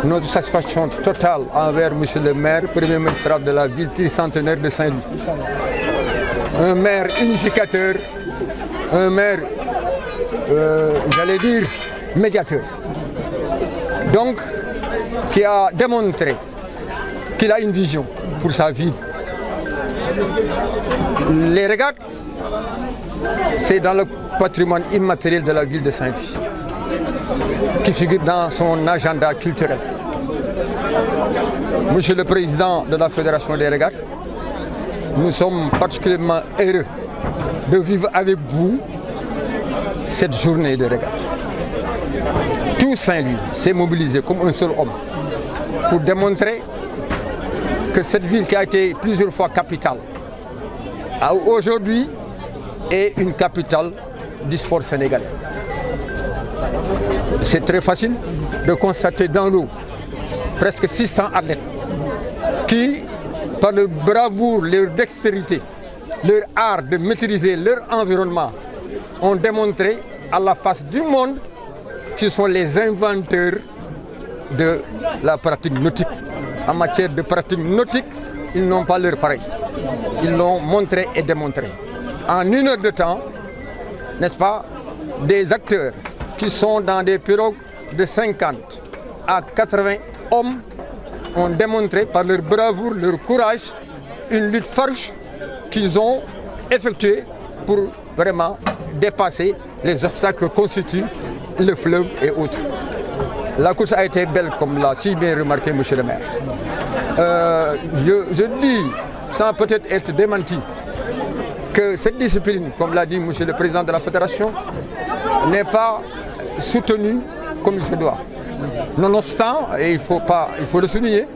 notre satisfaction totale envers M. le maire, premier magistrat de la ville tricentenaire de Saint-Louis. Un maire unificateur, un maire, j'allais dire, médiateur. Donc, qui a démontré qu'il a une vision pour sa ville. Les régates, c'est dans le patrimoine immatériel de la ville de Saint-Louis, qui figure dans son agenda culturel. Monsieur le Président de la Fédération des régates, nous sommes particulièrement heureux de vivre avec vous cette journée de régates. Tout Saint-Louis s'est mobilisé comme un seul homme pour démontrer que cette ville qui a été plusieurs fois capitale, aujourd'hui est une capitale du sport sénégalais. C'est très facile de constater dans l'eau presque 600 athlètes qui, par leur bravoure, leur dextérité, leur art de maîtriser leur environnement, ont démontré à la face du monde qu'ils sont les inventeurs de la pratique nautique. En matière de pratique nautique, ils n'ont pas leur pareil. Ils l'ont montré et démontré. En 1 heure de temps, n'est-ce pas, des acteurs qui sont dans des pirogues de 50 à 80 hommes ont démontré par leur bravoure, leur courage, une lutte farouche qu'ils ont effectuée pour vraiment dépasser les obstacles que constituent le fleuve et autres. La course a été belle, comme l'a si bien remarqué M. le maire. Je dis, sans peut-être être démenti, que cette discipline, comme l'a dit M. le Président de la Fédération, n'est pas soutenue comme il se doit. Nonobstant, et il faut le souligner,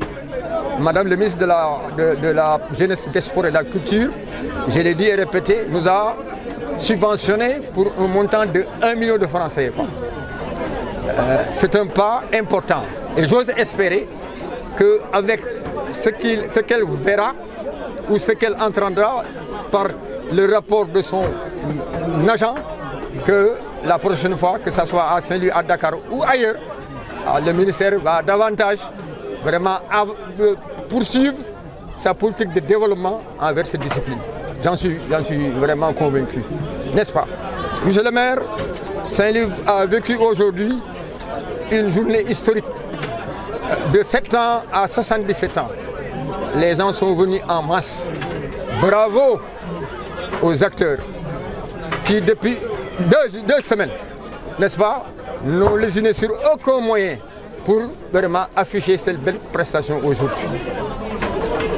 Madame le ministre de la Jeunesse, des Sports et de la Culture, je l'ai dit et répété, nous a subventionné pour un montant de 1 million de francs CFA. C'est un pas important et j'ose espérer qu'avec ce qu'elle verra ou ce qu'elle entendra par le rapport de son agent, que la prochaine fois, que ce soit à Saint-Louis, à Dakar ou ailleurs, le ministère va davantage vraiment poursuivre sa politique de développement envers cette discipline. J'en suis vraiment convaincu, n'est-ce pas? Monsieur le maire, Saint-Louis a vécu aujourd'hui une journée historique de 7 ans à 77 ans. Les gens sont venus en masse. Bravo aux acteurs qui, depuis deux semaines, n'est-ce pas, n'ont lésiné sur aucun moyen pour vraiment afficher cette belle prestation aujourd'hui.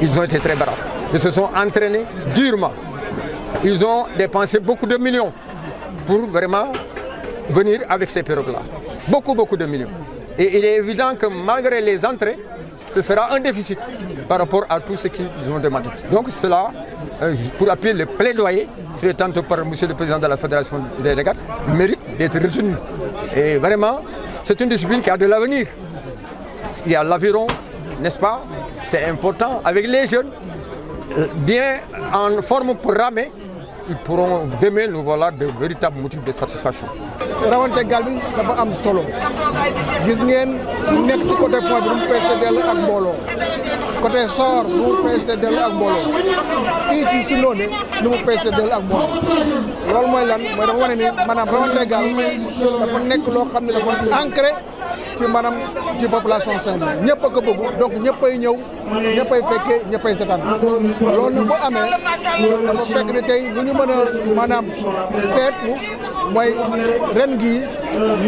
Ils ont été très braves. Ils se sont entraînés durement. Ils ont dépensé beaucoup de millions pour vraiment venir avec ces pirogues-là. Beaucoup de millions. Et il est évident que malgré les entrées, ce sera un déficit par rapport à tout ce qu'ils ont demandé. Donc cela, pour appuyer le plaidoyer fait tantôt par M. le Président de la Fédération des régates, mérite d'être retenu. Et vraiment, c'est une discipline qui a de l'avenir. Il y a l'aviron, n'est-ce pas? C'est important. Avec les jeunes, bien en forme pour ramer, ils pourront demain nous voilà de véritables motifs de satisfaction. rawante gal bi dafa am solo gis ngeen nekk ci côté point bi mu feesee dell ak mbooloo côté sor mu feesee dell ak mbooloo fii ci si noonu ni mu feesee dell ak mbooloo loolu mooy lan mooy dafa wane ni maanaam rawante gal dafa nekk loo xam ne dafa ancré ci maanaam ci population Saint-Louis ñëpp a ko bëgg donc ñëppay ñëw ñëppay fekkee ñëppay seetaan loolu nag bu amee dafa fekk ne tey lu ñu mën a maanaam seetlu mooy ren gi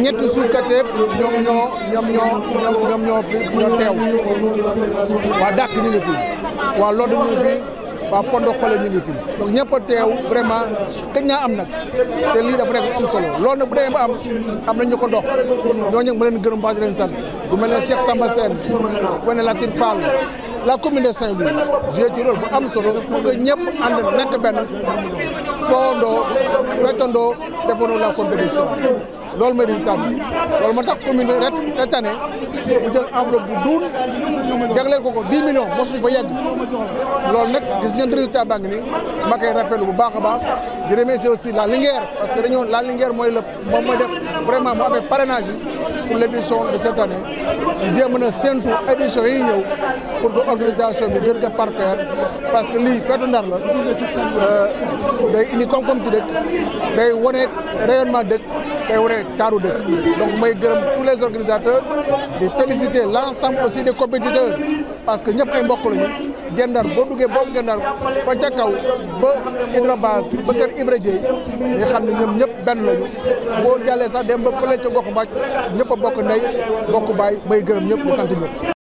ñetti suufkat yëpp ñoom ñoo teew waa dàq ñu ngi fi waa loolu ñu ngi fi waa Pondo Xole ñu ngi fi donc ñëpp a teew vraiment këj naa am nag te lii dafa nekk am solo loolu nag bu demee ba am na ñu ko dox ñooñu ma leen gërëm baax di leen sant bu mel ne Cheikh Samba Sène bu mel ne Latir Fall la commune de Saint-Louis joué ci rôle bu am solo pour que ñëpp ànd nekk benn foondoo fettandoo defandoo la compétition loolu mooy résultat bi loolu moo tax commune ret cette année mu jël enveloppe bu duun jagleel ko 10 millions mosuñu fa yegg loolu nag gis ngeen résultat baa ngi nii ma koy rafetlu bu baax a baax di remercier aussi la Linguère parce que dañoo la Linguère mooy moom mooy def vraiment mu amee parrainage bi pour l'édition de cette année jéem a séntu édition yi ñëw pour que organisation bi gën ko parfaire parce que lii feetu Ndar la day indi koom-koom ci dëkk day wane rayonnement dëkk day wane taaru dëkk donc may gërëm tous les organisateurs di féliciter l'ensemble aussi des compétiteurs parce que ñëpp ay mbokk lañu Gendar boo duggee boobu Gendar ba ca kaw ba Hydrobase ba kër Ibra Dieye nga xam ne ñoom ñëpp benn lañu boo jàllee sax dem ba fële ca gox mbaaj ñëpp a bokk ndey bokk baay may gërëm ñëpp di sant ñëpp